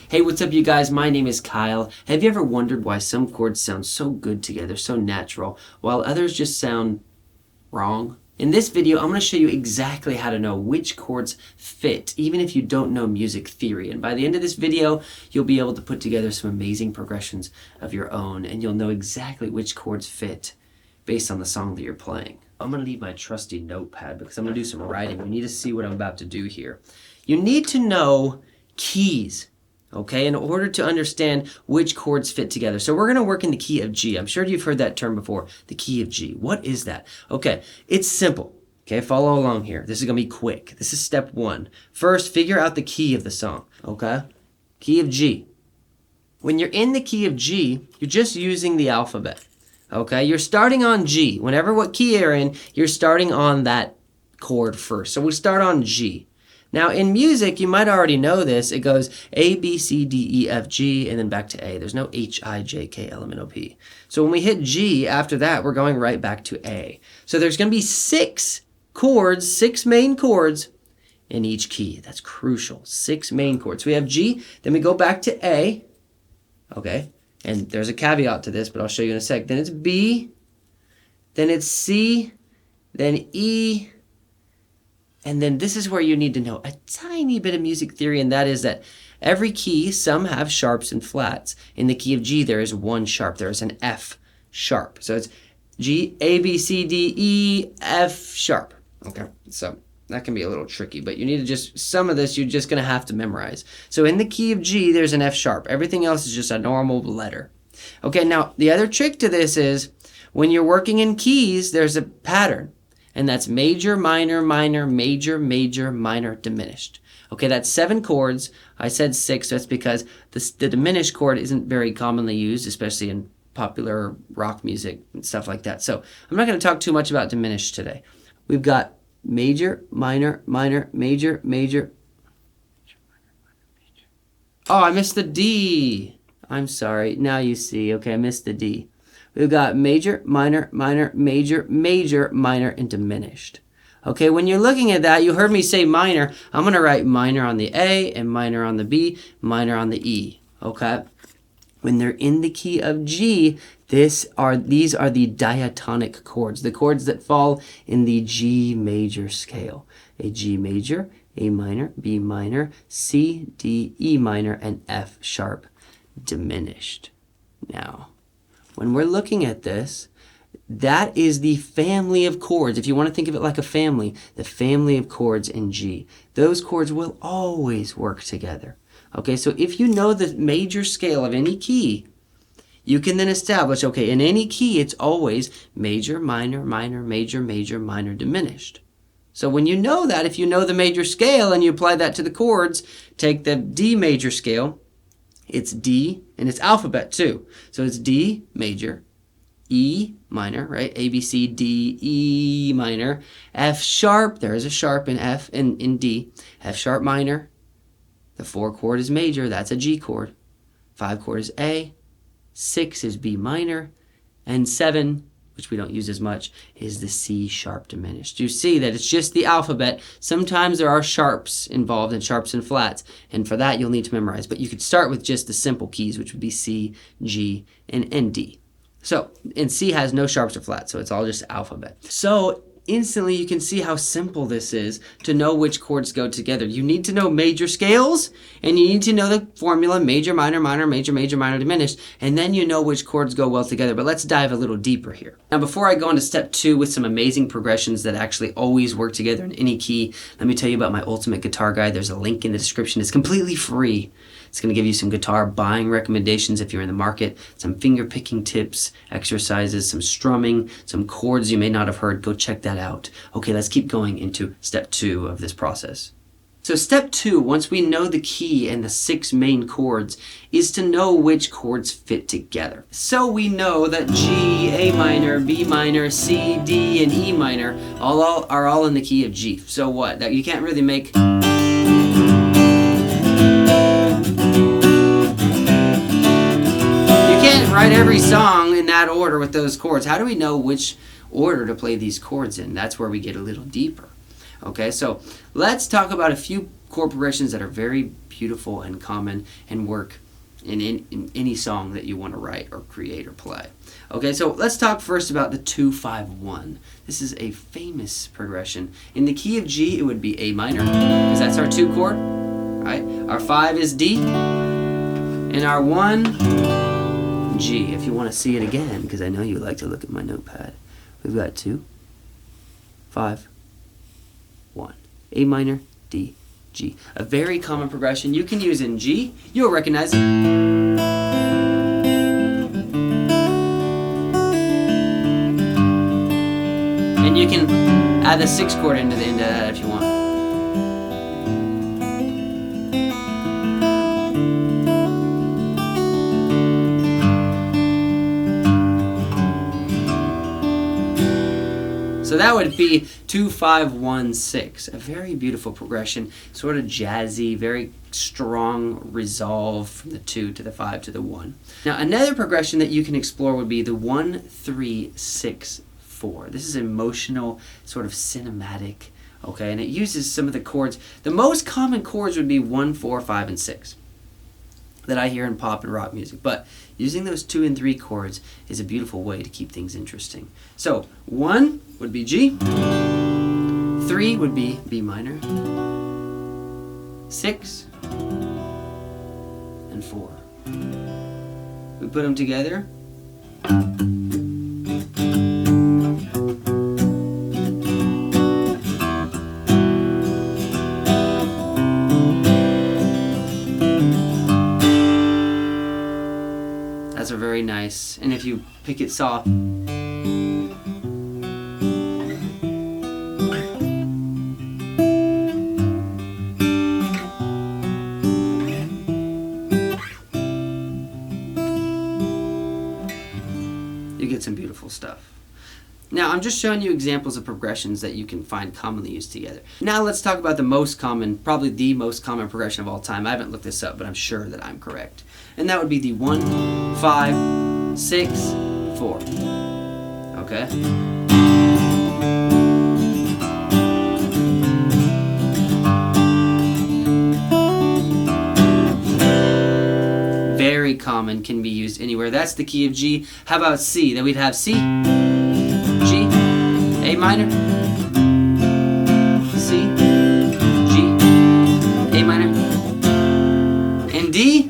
Hey, what's up you guys? My name is Kyle. Have you ever wondered why some chords sound so good together, so natural, while others just sound wrong? In this video, I'm going to show you exactly how to know which chords fit, even if you don't know music theory. And by the end of this video, you'll be able to put together some amazing progressions of your own, and you'll know exactly which chords fit based on the song that you're playing. I'm going to need my trusty notepad because I'm going to do some writing. We need to see what I'm about to do here. You need to know keys, okay, in order to understand which chords fit together. So we're going to work in the key of G. I'm sure you've heard that term before, the key of G. What is that? Okay, it's simple. Okay, follow along here. This is going to be quick. This is step one. First, figure out the key of the song, okay? Key of G. When you're in the key of G, you're just using the alphabet, okay? You're starting on G. Whenever what key you're in, you're starting on that chord first. So we start on G. Now, in music, you might already know this. It goes A, B, C, D, E, F, G, and then back to A. There's no H, I, J, K, L, M, N, O, P. So when we hit G, after that, we're going right back to A. So there's going to be 6 chords, 6 main chords in each key. That's crucial. 6 main chords. We have G, then we go back to A. Okay, and there's a caveat to this, but I'll show you in a sec. Then it's B, then it's C, then E, and then this is where you need to know a tiny bit of music theory, and that is that every key, some have sharps and flats. In the key of G, there is one sharp. There is an F sharp. So it's G, A, B, C, D, E, F sharp. Okay, so that can be a little tricky, but you need to just, some of this you're just going to have to memorize. So in the key of G, there's an F sharp. Everything else is just a normal letter. Okay, now the other trick to this is when you're working in keys, there's a pattern. And that's major, minor, minor, major, major, minor, diminished. Okay, that's 7 chords. I said 6. That's because the diminished chord isn't very commonly used, especially in popular rock music and stuff like that. So I'm not going to talk too much about diminished today. We've got major, minor, minor, major, major. Oh, I missed the D. I'm sorry. Now you see. Okay, I missed the D. We've got major, minor, minor, major, major, minor, and diminished. Okay, when you're looking at that, you heard me say minor. I'm going to write minor on the A and minor on the B, minor on the E. Okay? When they're in the key of G, these are the diatonic chords, the chords that fall in the G major scale. A G major, A minor, B minor, C, D, E minor, and F sharp diminished. Now, when we're looking at this, that is the family of chords. If you want to think of it like a family, the family of chords in G. Those chords will always work together. Okay, so if you know the major scale of any key, you can then establish, okay, in any key, it's always major, minor, minor, major, major, minor, diminished. So when you know that, if you know the major scale and you apply that to the chords, take the D major scale, it's D, and it's alphabet too. So it's D major, E minor, right? A, B, C, D, E minor, F sharp. There is a sharp in F and in D. F sharp minor. The 4 chord is major. That's a G chord. 5 chord is A. 6 is B minor. And 7, which we don't use as much, is the C sharp diminished. You see that it's just the alphabet. Sometimes there are sharps involved and sharps and flats, and for that you'll need to memorize. But you could start with just the simple keys, which would be C, G, and D. So, and C has no sharps or flats, so it's all just alphabet. So instantly you can see how simple this is to know which chords go together. You need to know major scales, and you need to know the formula major, minor, minor, major, major, minor, diminished, and then you know which chords go well together. But let's dive a little deeper here. Now before I go into step 2 with some amazing progressions that actually always work together in any key, let me tell you about my ultimate guitar guide. There's a link in the description. It's completely free. It's going to give you some guitar buying recommendations if you're in the market, some finger picking tips, exercises, some strumming, some chords you may not have heard. Go check that out. Okay, let's keep going into step 2 of this process. So step 2, once we know the key and the 6 main chords, is to know which chords fit together. So we know that G, A minor, B minor, C, D, and E minor are all in the key of G. So what? That you can't really make... write every song in that order with those chords. How do we know which order to play these chords in? That's where we get a little deeper. Okay, so let's talk about a few chord progressions that are very beautiful and common and work in any song that you want to write or create or play. Okay, so let's talk first about the 2-5-1. This is a famous progression. In the key of G, it would be A minor, because that's our 2 chord, right? Our 5 is D, and our 1, G. If you want to see it again, because I know you like to look at my notepad, we've got 2, 5, 1. A minor, D, G. A very common progression you can use in G. You'll recognize it. And you can add the 6 chord into that if you want. So that would be 2-5-1-6, a very beautiful progression, sort of jazzy, very strong resolve from the 2 to the 5 to the 1. Now another progression that you can explore would be the 1-3-6-4. This is emotional, sort of cinematic, okay, and it uses some of the chords. The most common chords would be 1, 4, 5, and 6 that I hear in pop and rock music, but using those 2 and 3 chords is a beautiful way to keep things interesting. So 1 would be G, 3 would be B minor, 6 and 4. We put them together. That's a very nice, and if you pick it soft, you get some beautiful stuff. Now, I'm just showing you examples of progressions that you can find commonly used together. Now let's talk about the most common, probably the most common progression of all time. I haven't looked this up, but I'm sure that I'm correct. And that would be the 1, 5, 6, 4. Okay? Very common, can be used anywhere. That's the key of G. How about C? Then we'd have C, G, A minor, C, G, A minor, and D.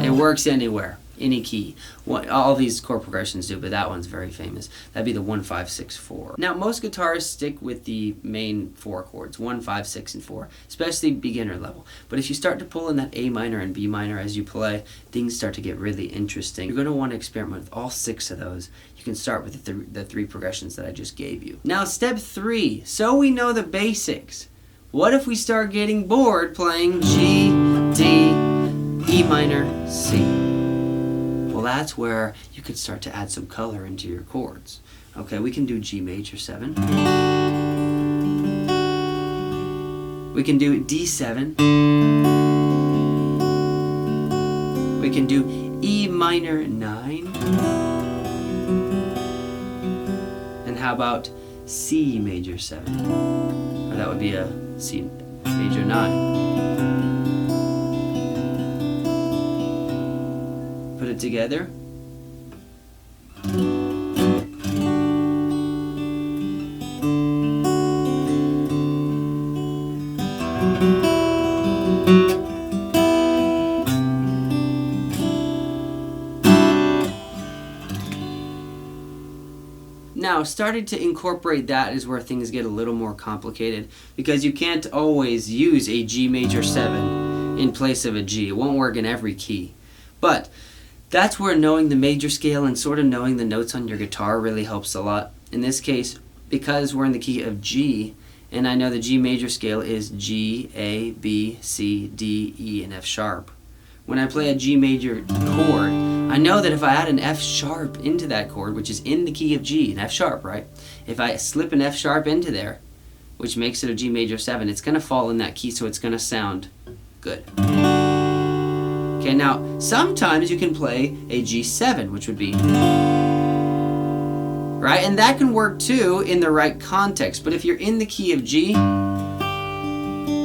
It works anywhere, any key. All these chord progressions do, but that one's very famous. That'd be the 1, 5, 6, 4. Now, most guitarists stick with the main 4 chords, 1, 5, 6, and 4, especially beginner level. But if you start to pull in that A minor and B minor as you play, things start to get really interesting. You're going to want to experiment with all 6 of those. You can start with the 3 progressions that I just gave you. Now, step 3. So we know the basics. What if we start getting bored playing G, D, E minor, C? Well, that's where you could start to add some color into your chords. Okay, we can do G major 7. We can do D7. We can do E minor 9. And how about C major 7? Or that would be a C major 9. Put it together. Now, starting to incorporate that is where things get a little more complicated, because you can't always use a G major 7 in place of a G. It won't work in every key. But that's where knowing the major scale and sort of knowing the notes on your guitar really helps a lot. In this case, because we're in the key of G, and I know the G major scale is G, A, B, C, D, E, and F sharp. When I play a G major chord, I know that if I add an F sharp into that chord, which is in the key of G, an F sharp, right? If I slip an F sharp into there, which makes it a G major 7, it's going to fall in that key, so it's going to sound good. Okay, now sometimes you can play a G7, which would be right? And that can work too in the right context. But if you're in the key of G,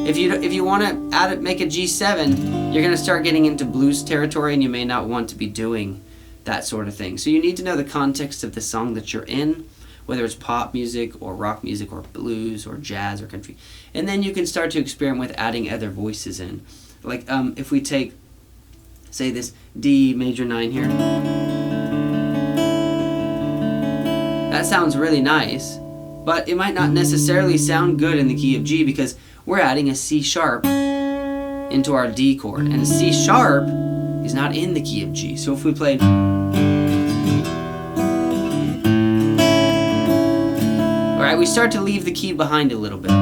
if you want to make a G7, you're going to start getting into blues territory, and you may not want to be doing that sort of thing. So you need to know the context of the song that you're in, whether it's pop music or rock music or blues or jazz or country. And then you can start to experiment with adding other voices in. Like if we take, say, this D major 9 here. That sounds really nice, but it might not necessarily sound good in the key of G because we're adding a C sharp into our D chord, and C sharp is not in the key of G. So if we played, alright, we start to leave the key behind a little bit.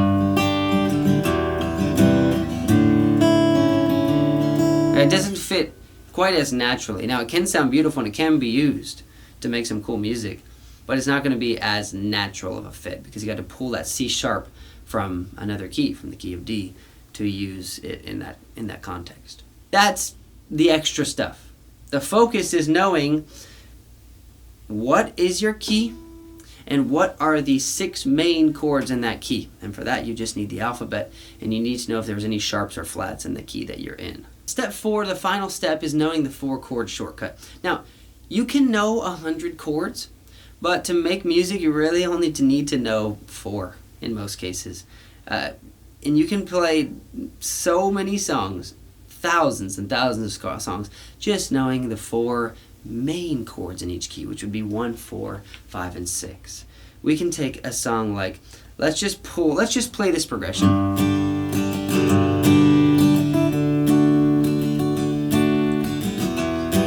It doesn't fit quite as naturally. Now it can sound beautiful and it can be used to make some cool music, but it's not going to be as natural of a fit because you got to pull that C sharp from another key, from the key of D, to use it in that context. That's the extra stuff. The focus is knowing what is your key and what are the 6 main chords in that key. And for that you just need the alphabet, and you need to know if there's any sharps or flats in the key that you're in. Step 4, the final step, is knowing the 4 chord shortcut. Now, you can know 100 chords, but to make music you really only need to know 4 in most cases. And you can play so many songs, thousands and thousands of songs, just knowing the 4 main chords in each key, which would be 1, 4, 5, and 6. We can take a song like, let's just play this progression.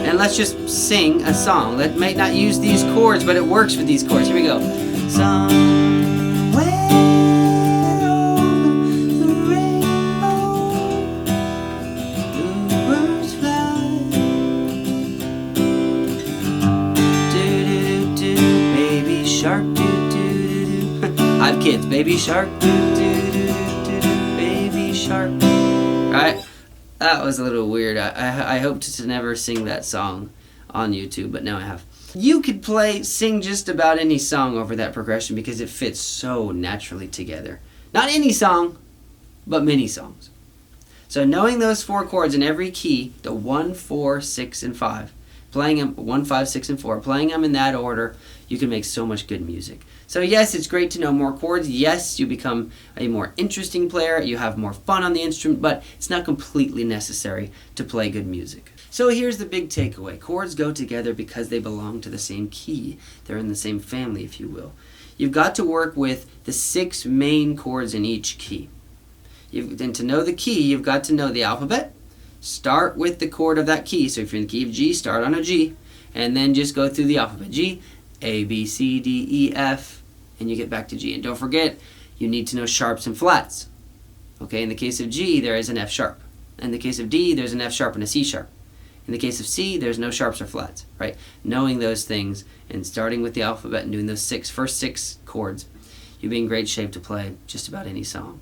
And let's just sing a song that might not use these chords, but it works with these chords. Here we go. Somewhere over the rainbow, the birds fly. Do-do-do-do, baby shark, do-do-do-do. I have kids. Baby shark, do-do-do-do-do, baby shark. Right? That was a little weird. I hoped to never sing that song on YouTube, but now I have. You could sing just about any song over that progression because it fits so naturally together. Not any song, but many songs. So knowing those 4 chords in every key, the 1, 4, 6, and 5, playing them 1, 5, 6, and 4, playing them in that order, you can make so much good music. So yes, it's great to know more chords. Yes, you become a more interesting player. You have more fun on the instrument, but it's not completely necessary to play good music. So here's the big takeaway. Chords go together because they belong to the same key. They're in the same family, if you will. You've got to work with the 6 main chords in each key. And to know the key, you've got to know the alphabet. Start with the chord of that key. So if you're in the key of G, start on a G, and then just go through the alphabet. G, A, B, C, D, E, F, and you get back to G. And don't forget, you need to know sharps and flats. Okay, in the case of G, there is an F sharp. In the case of D, there's an F sharp and a C sharp. In the case of C, there's no sharps or flats, right? Knowing those things and starting with the alphabet and doing those first six chords, you'll be in great shape to play just about any song.